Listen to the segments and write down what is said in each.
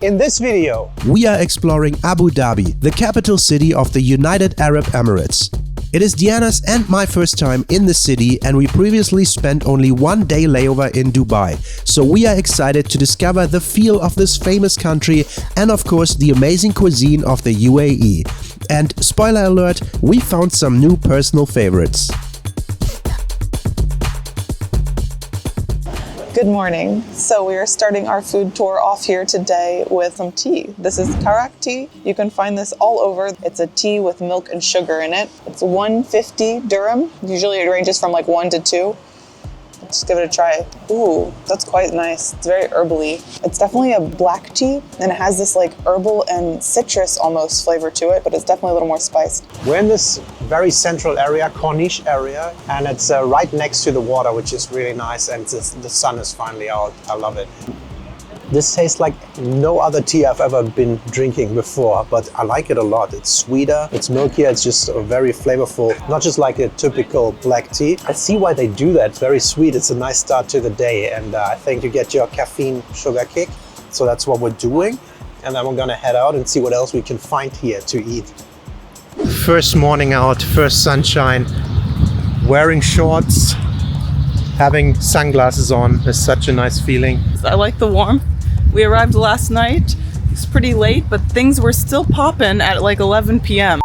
In this video, we are exploring Abu Dhabi, the capital city of the United Arab Emirates. It is DEANA'S and my first time in the city, and we previously spent only one day layover in Dubai. So we are excited to discover the feel of this famous country and of course the amazing cuisine of the UAE. And spoiler alert, we found some new personal favorites. Good morning. So we are starting our food tour off here today with some tea. This is Karak tea. You can find this all over. It's a tea with milk and sugar in it. It's 150 dirham. Usually it ranges from like 1 to 2. Let's give it a try. Ooh, that's quite nice. It's very herbally. It's definitely a black tea and it has this like herbal and citrus almost flavor to it, but it's definitely a little more spiced. we're in this very central area, Corniche area, and it's right next to the water, which is really nice, and the sun is finally out. I love it. This tastes like no other tea I've ever been drinking before, but I like it a lot. It's sweeter, it's milkier, it's just very flavorful, not just like a typical black tea. I see why they do that. It's very sweet. It's a nice start to the day, and I think you get your caffeine sugar kick. So that's what we're doing. And then we're gonna head out and see what else we can find here to eat. First morning out, first sunshine, wearing shorts, having sunglasses on is such a nice feeling. I like the warmth. We arrived last night. It's pretty late, but things were still popping at like 11 p.m.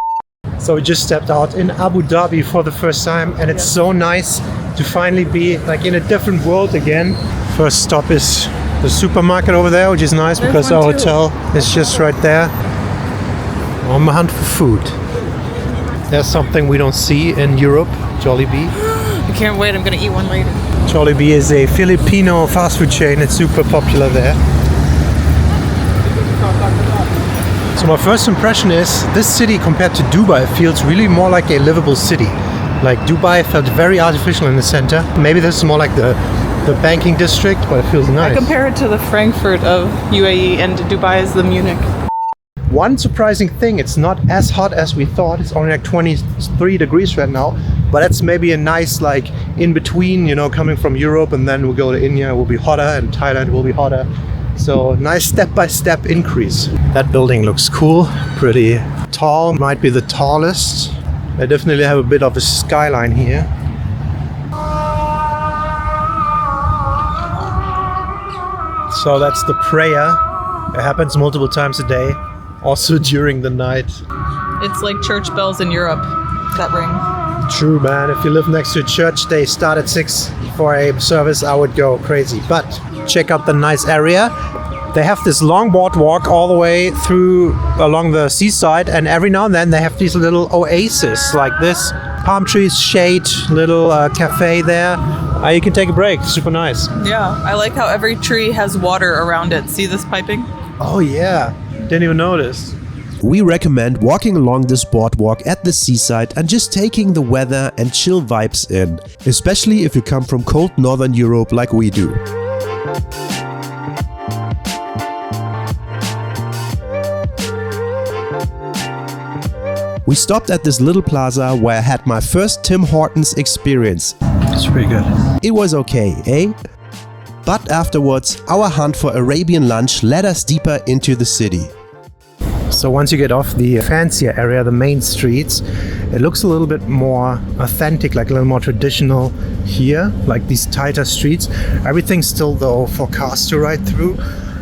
So we just stepped out in Abu Dhabi for the first time, and it's so nice to finally be like in a different world again. First stop is the supermarket over there, which is nice because our hotel is just right there. On the hunt for food. There's something we don't see in Europe, Jollibee. I can't wait, I'm gonna eat one later. Jollibee is a Filipino fast food chain. It's super popular there. So my first impression is this city compared to Dubai feels really more like a livable city. Like Dubai felt very artificial in the center. Maybe this is more like the banking district, but it feels nice. I compare it to the Frankfurt of UAE and Dubai is the Munich. One surprising thing, it's not as hot as we thought. It's only like 23 degrees right now, but that's maybe a nice like in between, you know, coming from Europe and then we go to India, it will be hotter, and Thailand will be hotter. So nice step-by-step increase. That building looks cool, pretty tall, might be the tallest. They definitely have a bit of a skyline here. So that's the prayer. It happens multiple times a day, also during the night. It's like church bells in Europe that ring. True, man. If you live next to a church, they start at 6 for a service, I would go crazy. But check out the nice area. They have this long boardwalk all the way through along the seaside, and every now and then they have these little oases like this. Palm trees, shade, little cafe there. You can take a break. Super nice. Yeah, I like how every tree has water around it. See this piping? Oh yeah, didn't even notice. We recommend walking along this boardwalk at the seaside and just taking the weather and chill vibes in, especially if you come from cold northern Europe like we do. We stopped at this little plaza where I had my first Tim Hortons experience. It's pretty good. It was okay, eh? But afterwards, our hunt for Arabian lunch led us deeper into the city. So once you get off the fancier area, the main streets, it looks a little bit more authentic, like a little more traditional here, like these tighter streets. Everything's still though for cars to ride through,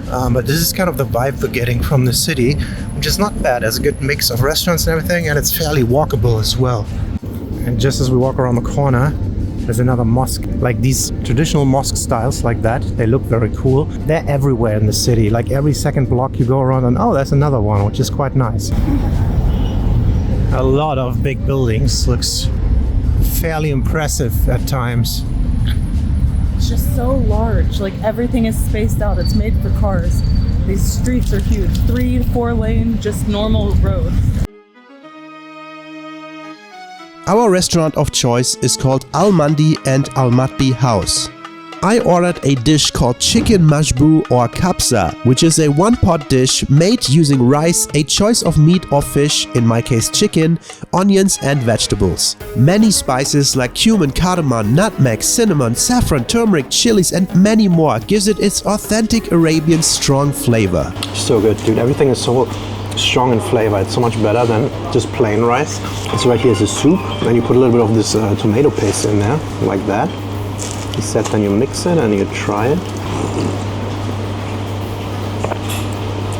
but this is kind of the vibe we're getting from the city, which is not bad. There's a good mix of restaurants and everything, and it's fairly walkable as well. And just as we walk around the corner, there's another mosque, like these traditional mosque styles like that. They look very cool. They're everywhere in the city. Like every second block you go around and oh, there's another one, which is quite nice. A lot of big buildings. Looks fairly impressive at times. It's just so large. Like everything is spaced out. It's made for cars. These streets are huge. 3 to 4 lane, just normal roads. Our restaurant of choice is called Al Mandi and Al Matbi House. I ordered a dish called chicken mashbu or kapsa, which is a one-pot dish made using rice, a choice of meat or fish, in my case chicken, onions and vegetables. Many spices like cumin, cardamom, nutmeg, cinnamon, saffron, turmeric, chilies and many more gives it its authentic Arabian strong flavor. So good, dude. Everything is so strong in flavor. It's so much better than just plain rice. So right here is a soup, and you put a little bit of this tomato paste in there, like that. You set, then you mix it and you try it.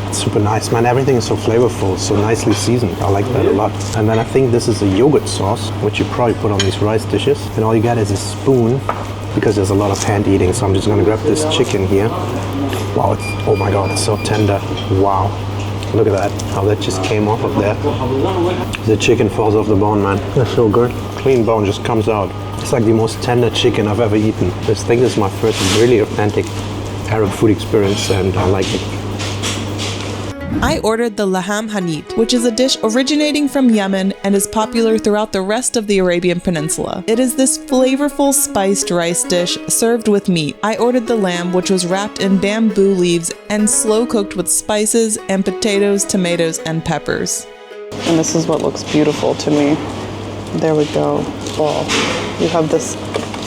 It's super nice, man. Everything is so flavorful, so nicely seasoned. I like that a lot. And then I think this is a yogurt sauce, which you probably put on these rice dishes. And all you get is a spoon, because there's a lot of hand eating. So I'm just gonna grab this chicken here. Wow, oh my God, it's so tender. Wow. Look at that, how that just came off of there. The chicken falls off the bone, man. That's so good. Clean bone just comes out. It's like the most tender chicken I've ever eaten. This thing is my first really authentic Arab food experience, and I like it. I ordered the laham hanit, which is a dish originating from Yemen and is popular throughout the rest of the Arabian Peninsula. It is this flavorful spiced rice dish served with meat. I ordered the lamb, which was wrapped in bamboo leaves and slow cooked with spices and potatoes, tomatoes, and peppers. And this is what looks beautiful to me. There we go. Oh, you have this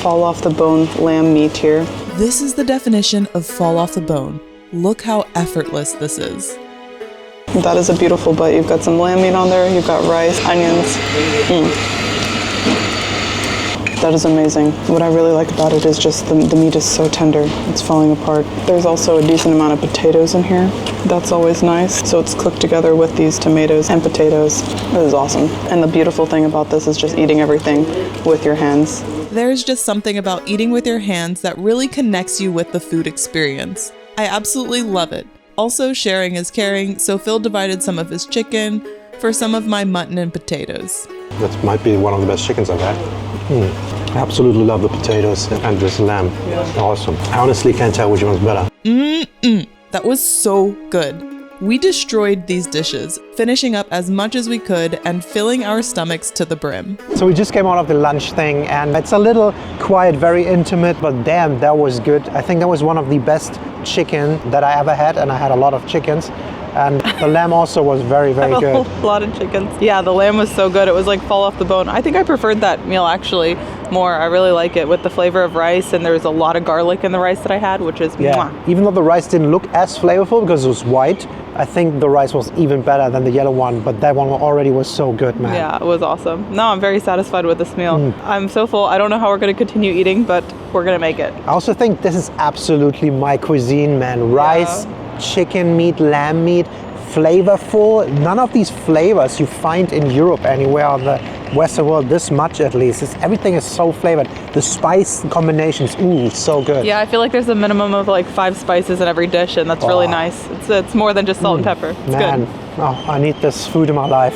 fall off the bone lamb meat here. This is the definition of fall off the bone. Look how effortless this is. That is a beautiful bite. You've got some lamb meat on there, you've got rice, onions. That is amazing. What I really like about it is just the meat is so tender. It's falling apart. There's also a decent amount of potatoes in here. That's always nice. So it's cooked together with these tomatoes and potatoes. It is awesome. And the beautiful thing about this is just eating everything with your hands. There's just something about eating with your hands that really connects you with the food experience. I absolutely love it. Also, sharing is caring, so Phil divided some of his chicken for some of my mutton and potatoes. That might be one of the best chickens I've had. I absolutely love the potatoes and this lamb. Awesome. I honestly can't tell which one's better. That was so good. We destroyed these dishes, finishing up as much as we could and filling our stomachs to the brim. So we just came out of the lunch thing, and it's a little quiet, very intimate, but damn, that was good. I think that was one of the best chicken that I ever had, and I had a lot of chickens. And the lamb also was very, very good. A lot of chickens. Yeah, the lamb was so good. It was like fall off the bone. I think I preferred that meal actually more. I really like it with the flavor of rice, and there's a lot of garlic in the rice that I had, which is mwah. Even though the rice didn't look as flavorful because it was white, I think the rice was even better than the yellow one, but that one already was so good, man. Yeah, it was awesome. No, I'm very satisfied with this meal. I'm so full. I don't know how we're going to continue eating, but we're going to make it. I also think this is absolutely my cuisine, man. Rice, chicken meat, lamb meat, flavorful. None of these flavors you find in Europe anywhere, or the Western world, this much at least. Everything is so flavored. The spice combinations, ooh, so good. Yeah, I feel like there's a minimum of like 5 spices in every dish, and that's really nice. It's more than just salt and pepper. It's good. Oh, I need this food in my life.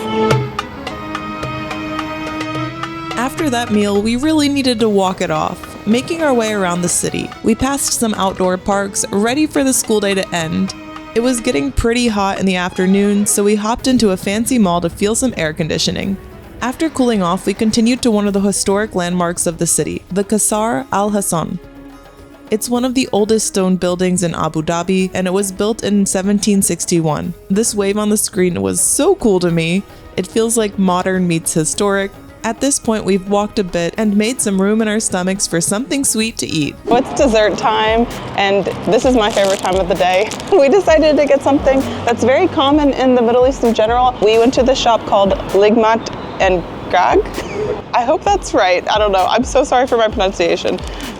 After that meal, we really needed to walk it off, making our way around the city. We passed some outdoor parks, ready for the school day to end. It was getting pretty hot in the afternoon, so we hopped into a fancy mall to feel some air conditioning. After cooling off, we continued to one of the historic landmarks of the city, the Qasr Al Hassan. It's one of the oldest stone buildings in Abu Dhabi, and it was built in 1761. This wave on the screen was so cool to me. It feels like modern meets historic. At this point, we've walked a bit and made some room in our stomachs for something sweet to eat. It's dessert time, and this is my favorite time of the day. We decided to get something that's very common in the Middle East in general. We went to the shop called Ligmat and Grag. I hope that's right. I don't know. I'm so sorry for my pronunciation.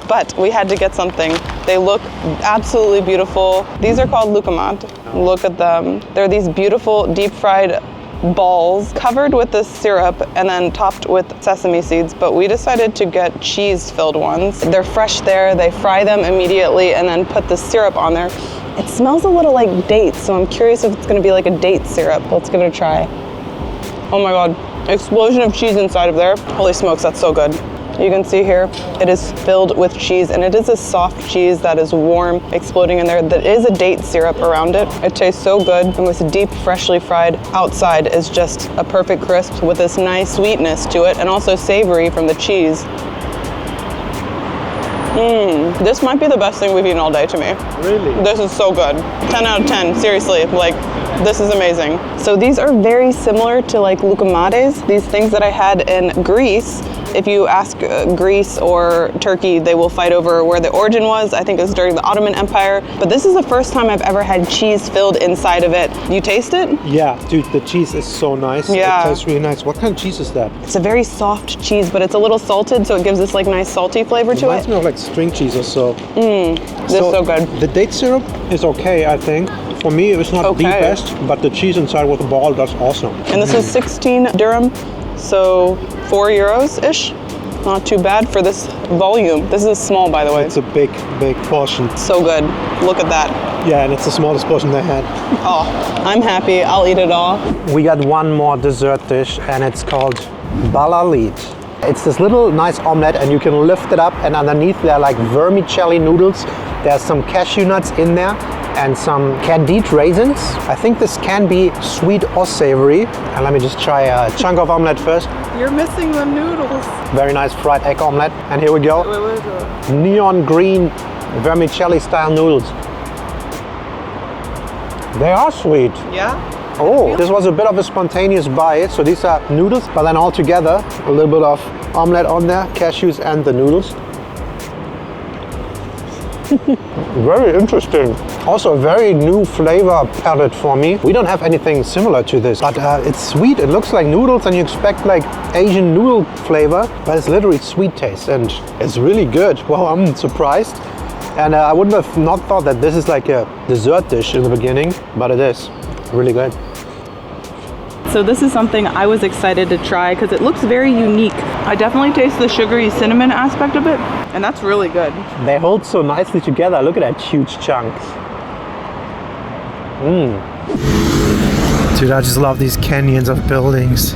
But we had to get something. They look absolutely beautiful. These are called lukamat. Look at them. They're these beautiful deep fried balls covered with this syrup and then topped with sesame seeds, but we decided to get cheese-filled ones. They're fresh there, they fry them immediately and then put the syrup on there. It smells a little like dates, so I'm curious if it's gonna be like a date syrup. Let's give it a try. Oh my God, explosion of cheese inside of there. Holy smokes, that's so good. You can see here, it is filled with cheese, and it is a soft cheese that is warm, exploding in there. That is a date syrup around it. It tastes so good, and with deep, freshly fried outside is just a perfect crisp with this nice sweetness to it, and also savory from the cheese. This might be the best thing we've eaten all day to me. Really? This is so good. 10 out of 10, seriously. Like, this is amazing. So these are very similar to like loukoumades, these things that I had in Greece. If you ask Greece or Turkey, they will fight over where the origin was. I think it was during the Ottoman Empire. But this is the first time I've ever had cheese filled inside of it. You taste it? Yeah, dude, the cheese is so nice. Yeah. It tastes really nice. What kind of cheese is that? It's a very soft cheese, but it's a little salted, so it gives this like nice salty flavor to Reminds it. me of like string cheese or so. This is so good. The date syrup is okay, I think. For me, it's not the Okay. best, but the cheese inside with the ball, that's awesome. And this is 16 dirham, so €4-ish. Not too bad for this volume. This is small, by the way. It's a big, big portion. So good. Look at that. Yeah, and it's the smallest portion they had. Oh, I'm happy. I'll eat it all. We got one more dessert dish, and it's called balalit. It's this little nice omelette, and you can lift it up, and underneath there are like vermicelli noodles. There's some cashew nuts in there and some candied raisins. I think this can be sweet or savory. And let me just try a chunk of omelette first. You're missing the noodles. Very nice fried egg omelette. And here we go. Neon green vermicelli style noodles. They are sweet. Yeah? Oh, this was a bit of a spontaneous bite. So these are noodles, but then all together, a little bit of omelette on there, cashews and the noodles. Very interesting. Also a very new flavor palette for me. We don't have anything similar to this, but it's sweet. It looks like noodles and you expect like Asian noodle flavor, but it's literally sweet taste and it's really good. Wow, I'm surprised. And I wouldn't have not thought that this is like a dessert dish in the beginning, but it is really good. So this is something I was excited to try because it looks very unique. I definitely taste the sugary cinnamon aspect of it, and that's really good. They hold so nicely together. Look at that huge chunk. Dude, I just love these canyons of buildings.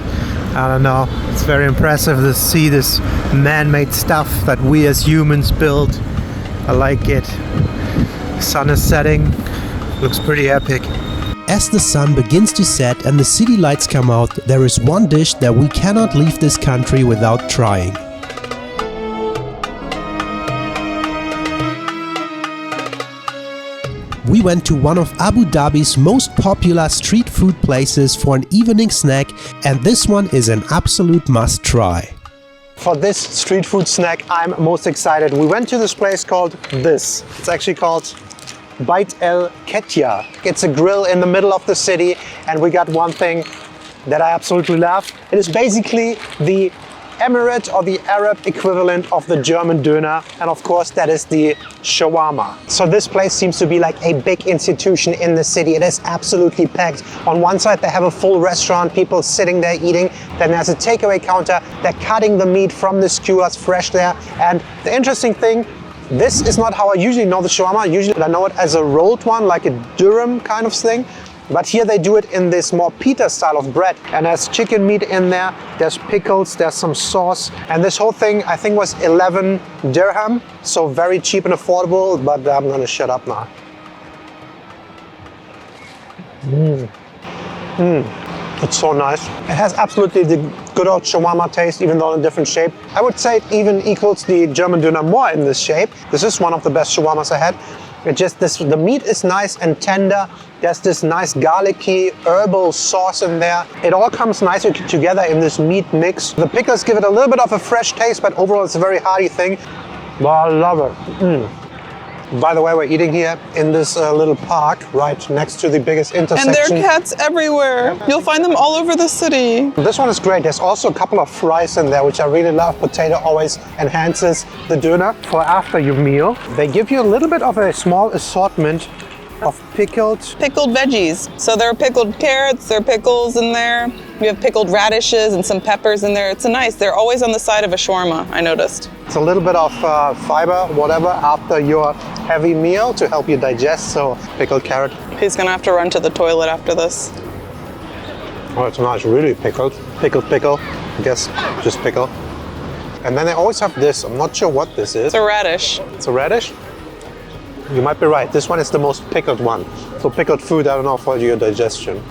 I don't know. It's very impressive to see this man-made stuff that we as humans build. I like it. Sun is setting. Looks pretty epic. As the sun begins to set and the city lights come out, there is one dish that we cannot leave this country without trying. We went to one of Abu Dhabi's most popular street food places for an evening snack, and this one is an absolute must try. For this street food snack, I'm most excited. We went to this place called this. It's actually called Bait El Ketja. It's a grill in the middle of the city, and we got one thing that I absolutely love. It is basically the Emirate or the Arab equivalent of the German döner, and of course that is the shawarma. So this place seems to be like a big institution in the city. It is absolutely packed. On one side they have a full restaurant, people sitting there eating. Then there's a takeaway counter. They're cutting the meat from the skewers fresh there. And the interesting thing, this is not how I usually know the shawarma. Usually I know it as a rolled one, like a durum kind of thing. But here they do it in this more pita style of bread. And there's chicken meat in there, there's pickles, there's some sauce. And this whole thing, I think, was 11 dirham. So very cheap and affordable, but I'm gonna shut up now. It's so nice. It has absolutely the good old shawarma taste, even though in a different shape. I would say it even equals the German döner more in this shape. This is one of the best shawarmas I had. It just, the meat is nice and tender. There's this nice garlicky herbal sauce in there. It all comes nicely together in this meat mix. The pickles give it a little bit of a fresh taste, but overall it's a very hearty thing. But I love it. By the way, we're eating here in this little park right next to the biggest intersection. And there are cats everywhere. You'll find them all over the city. This one is great. There's also a couple of fries in there, which I really love. Potato always enhances the döner for after your meal. They give you a little bit of a small assortment of pickled veggies. So there are pickled carrots, there are pickles in there. You have pickled radishes and some peppers in there. It's nice. They're always on the side of a shawarma, I noticed. It's a little bit of fiber, whatever, after your heavy meal to help you digest. So pickled carrot. He's gonna have to run to the toilet after this. Oh, it's nice, really pickled. Pickle. I guess just pickle. And then they always have this. I'm not sure what this is. It's a radish. It's a radish? You might be right. This one is the most pickled one. So pickled food, I don't know, for your digestion.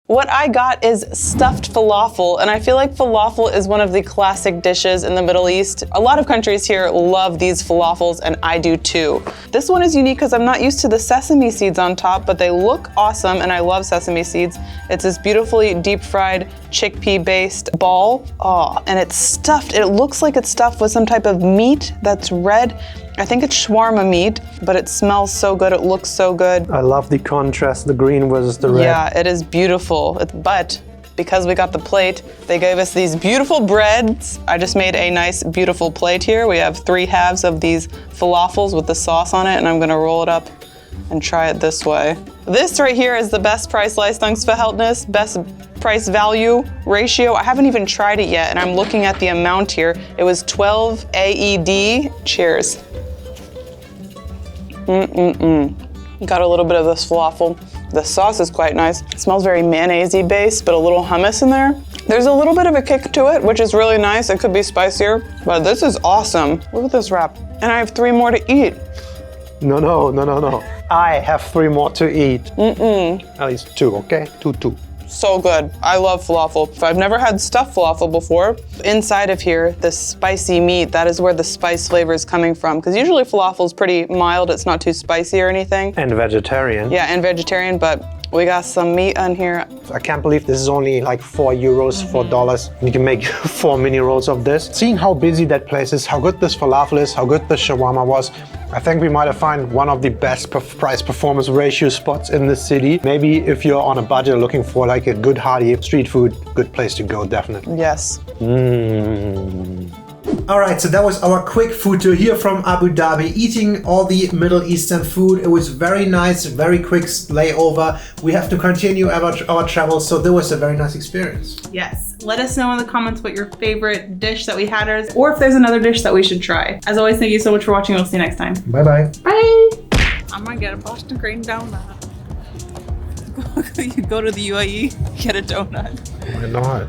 What I got is stuffed falafel, and I feel like falafel is one of the classic dishes in the Middle East. A lot of countries here love these falafels, and I do too. This one is unique because I'm not used to the sesame seeds on top, but they look awesome, and I love sesame seeds. It's this beautifully deep-fried chickpea-based ball. Oh, and it's stuffed. It looks like it's stuffed with some type of meat that's red. I think it's shawarma meat, but it smells so good. It looks so good. I love the contrast, the green versus the red. Yeah, it is beautiful. But because we got the plate, they gave us these beautiful breads. I just made a nice, beautiful plate here. We have 3 halves of these falafels with the sauce on it, and I'm gonna roll it up and try it this way. This right here is the best price Leistungsverhältnis, best price value ratio. I haven't even tried it yet, and I'm looking at the amount here. It was 12 AED. Cheers. Got a little bit of this falafel. The sauce is quite nice. It smells very mayonnaise-y based, but a little hummus in there. There's a little bit of a kick to it, which is really nice. It could be spicier, but this is awesome. Look at this wrap. And I have 3 more to eat. No. I have 3 more to eat. At least 2, okay? 2. So good. I love falafel. I've never had stuffed falafel before. Inside of here, the spicy meat, that is where the spice flavor is coming from. Because usually falafel is pretty mild. It's not too spicy or anything. And vegetarian. Yeah, and vegetarian, but we got some meat on here. I can't believe this is only like €4, $4. You can make 4 mini rolls of this. Seeing how busy that place is, how good this falafel is, how good the shawarma was, I think we might have found one of the best price performance ratio spots in the city. Maybe if you're on a budget looking for like a good hearty street food, good place to go, definitely. Yes. Alright, so that was our quick food tour here from Abu Dhabi, eating all the Middle Eastern food. It was very nice, very quick layover. We have to continue our travels, so that was a very nice experience. Yes. Let us know in the comments what your favorite dish that we had is, or if there's another dish that we should try. As always, thank you so much for watching. We'll see you next time. Bye-bye. Bye! I'm gonna get a Boston cream donut. You go to the UAE, get a donut. Why not?